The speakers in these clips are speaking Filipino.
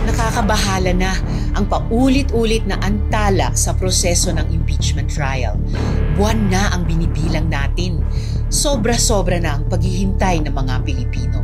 Nakakabahala na ang paulit-ulit na antala sa proseso ng impeachment trial. Buwan na ang binibilang natin. Sobra-sobra na ang paghihintay ng mga Pilipino.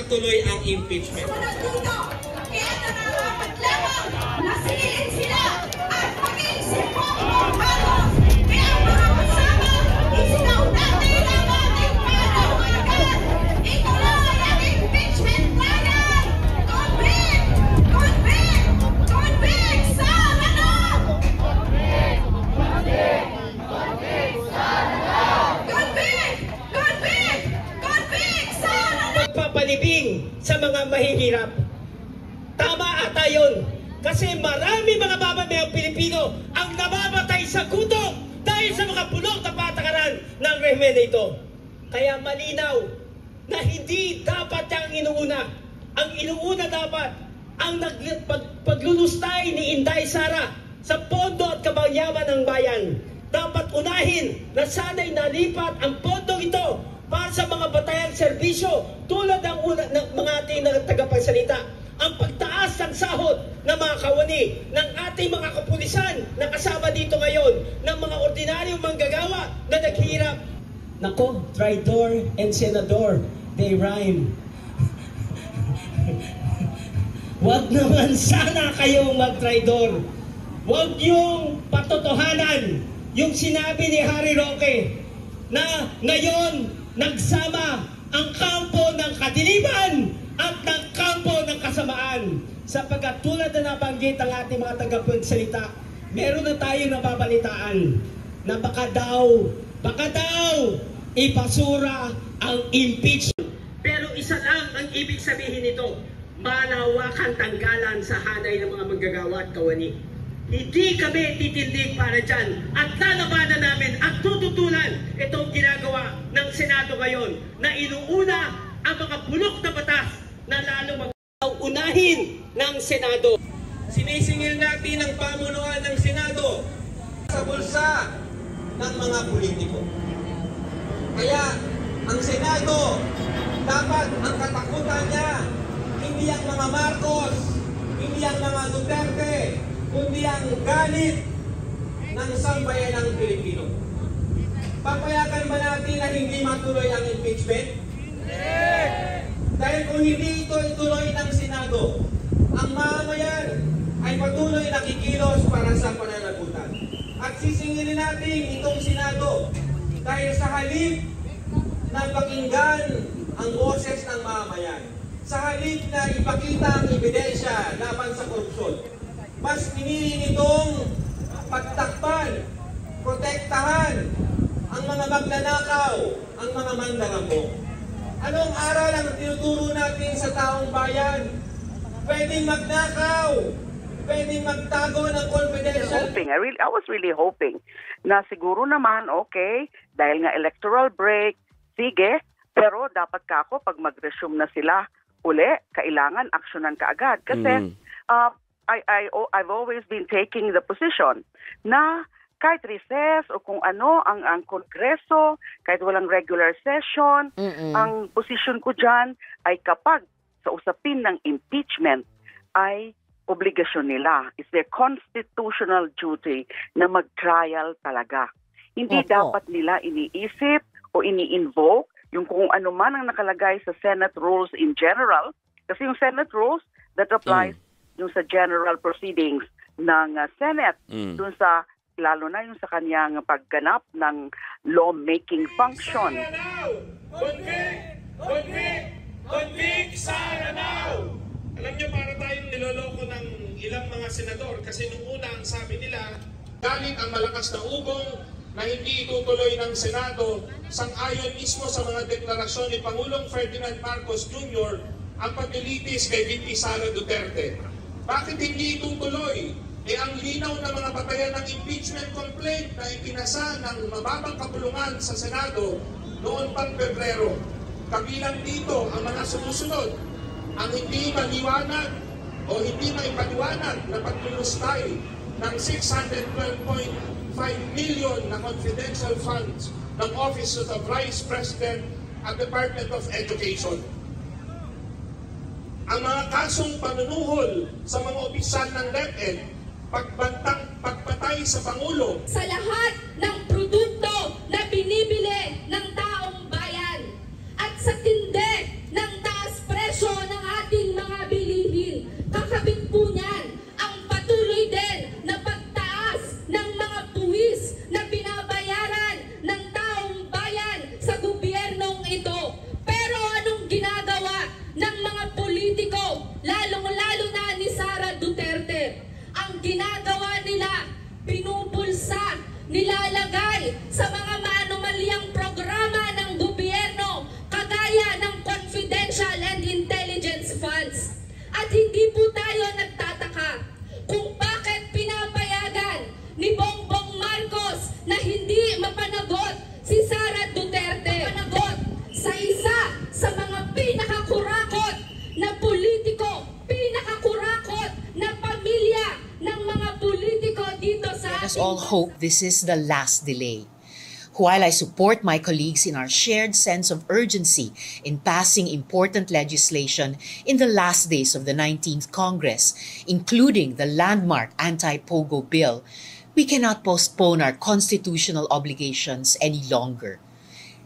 tuloy ang impeachment. Pagpapalibing sa mga mahihirap. Tama ata yun. Kasi marami mga mamamayang Pilipino ang namamatay sa gutom dahil sa mga bulok na patakaran ng rehimen na ito. Kaya malinaw na hindi dapat ang inuuna. Ang inuuna dapat ang paglulustay ni Inday Sara sa pondo at kabanyaman ng bayan. Dapat unahin na sana'y nalipat ang pondong ito para sa mga batayang serbisyo tulad ng mga ating tagapagsalita. Ang pagtaas ng sahod ng mga kawani ng ating mga kapulisan na kasama dito ngayon, ng mga ordinaryong manggagawa na naghihirap. Nako, traidor and senador, they rhyme. Huwag naman sana kayong mag-traidor. Huwag yung patotohanan yung sinabi ni Harry Roque na ngayon nagsama ang kampo ng kadiliman at ng kampo ng kasamaan. Sapagkat tulad na nabanggit ang ating mga tagapagsalita, meron na tayong nababalitaan na baka daw ipasura ang impeachment. Pero isa lang ang ibig sabihin nito, malawakang tanggalan sa hanay ng mga manggagawa at kawani. Hindi kami titindig para dyan at lalabanan namin at tututulan itong ginagawa ng Senado ngayon na inuuna ang mga bulok na batas na lalo mag-unahin ng Senado. Sinisingil natin ang pamunuan ng Senado sa bulsa ng mga politiko. Kaya ang Senado, dapat ang katakutan niya, hindi ang mga Marcos, hindi ang mga Duterte, kundi ang galit ng sambayanang Pilipino. Papayagan ba natin na hindi matuloy ang impeachment? Dahil kung hindi ito ituloy ng Senado, ang mamamayan ay patuloy nakikilos para sa pananagutan. At sisingilin natin itong Senado dahil sa halip na pakinggan ang boses ng mamamayan, sa halip na ipakita ang ebidensya laban sa korupsyon, mas pinili nitong pagtakpan, protektahan ang mga magnanakaw, ang mga mandaramo. Anong aral ang tinuturo natin sa taong bayan? Pwedeng magnakaw, pwedeng magtago ng confidential. I was really hoping na siguro naman, okay, dahil nga electoral break, sige, pero dapat ka ako pag mag-resume na sila uli, kailangan aksyonan ka agad. Kasi I've always been taking the position na kahit recess o kung ano ang kongreso, kahit walang regular session, ang position ko dyan ay kapag sa usapin ng impeachment ay obligasyon nila. It's their constitutional duty na mag-trial talaga. Hindi Opo. dapat nila iniisip o ini-invoke yung kung ano man ang nakalagay sa Senate rules in general. Kasi yung Senate rules, that applies yung sa general proceedings ng Senate, dun sa lalo na yung sa kanyang pagganap ng lawmaking function. Convict Sara now! Alam niyo, para tayong niloloko ng ilang mga senador kasi nung una ang sabi nila, galing ang malakas na ugong na hindi itutuloy ng Senado sang-ayon mismo sa mga deklarasyon ni Pangulong Ferdinand Marcos Jr. ang paglilitis kay VP Sara Duterte. Bakit hindi itutuloy? Ang linaw na mga batayan ng impeachment complaint na ipinasa ng mababang kapulungan sa Senado noon pang Pebrero. Kabilang dito ang mga sumusunod, ang hindi maliwanag o hindi maipaliwanag na paglulustay ng 612.5 million na confidential funds ng Office of the Vice President at Department of Education. Ang mga kasong panunuhol sa mga opisyal ng DepEd, pagpatay sa Pangulo. Sa lahat ng produkto na binibili ng taong bayan at sa tindi ng taas presyo ng ating mga bilihin, kakabit po niyan ang patuloy din na pagtaas ng mga buwis na binabayaran ng taong bayan sa gobyernong ito. Pero anong ginagawa ng mga politiko, lalong-lalo na ni Sara Duterte? Ang ginagawa nila, pinupulsa, nilalagay sa mga maanomaliang programa ng gobyerno kagaya ng confidential and intelligence funds. At hindi po tayo nagtataka kung bakit pinapayagan ni Bongbong Marcos na hindi mapanagot si Sara Duterte. Mapanagot sa isa sa mga pinakakurakot na politiko, pinakakurakot na pamilya ng mga politiko dito sa Let us all hope this is the last delay. While I support my colleagues in our shared sense of urgency in passing important legislation in the last days of the 19th Congress, including the landmark anti-POGO bill, we cannot postpone our constitutional obligations any longer.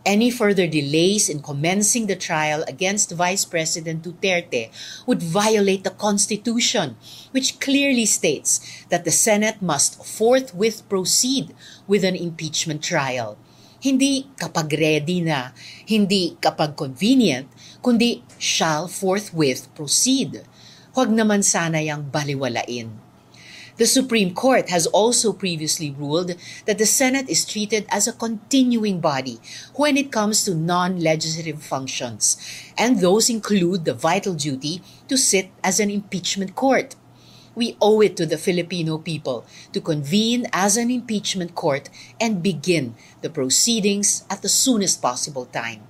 Any further delays in commencing the trial against Vice President Duterte would violate the Constitution, which clearly states that the Senate must forthwith proceed with an impeachment trial. Hindi kapag ready na, hindi kapag convenient, kundi shall forthwith proceed. Huwag naman sana yang baliwalain. The Supreme Court has also previously ruled that the Senate is treated as a continuing body when it comes to non-legislative functions, and those include the vital duty to sit as an impeachment court. We owe it to the Filipino people to convene as an impeachment court and begin the proceedings at the soonest possible time.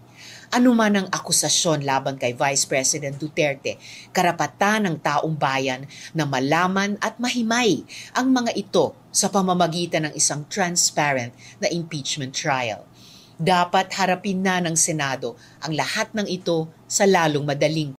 Ano man ang akusasyon laban kay Vice President Duterte, karapatan ng taong bayan na malaman at mahimay ang mga ito sa pamamagitan ng isang transparent na impeachment trial. Dapat harapin na ng Senado ang lahat ng ito sa lalong madaling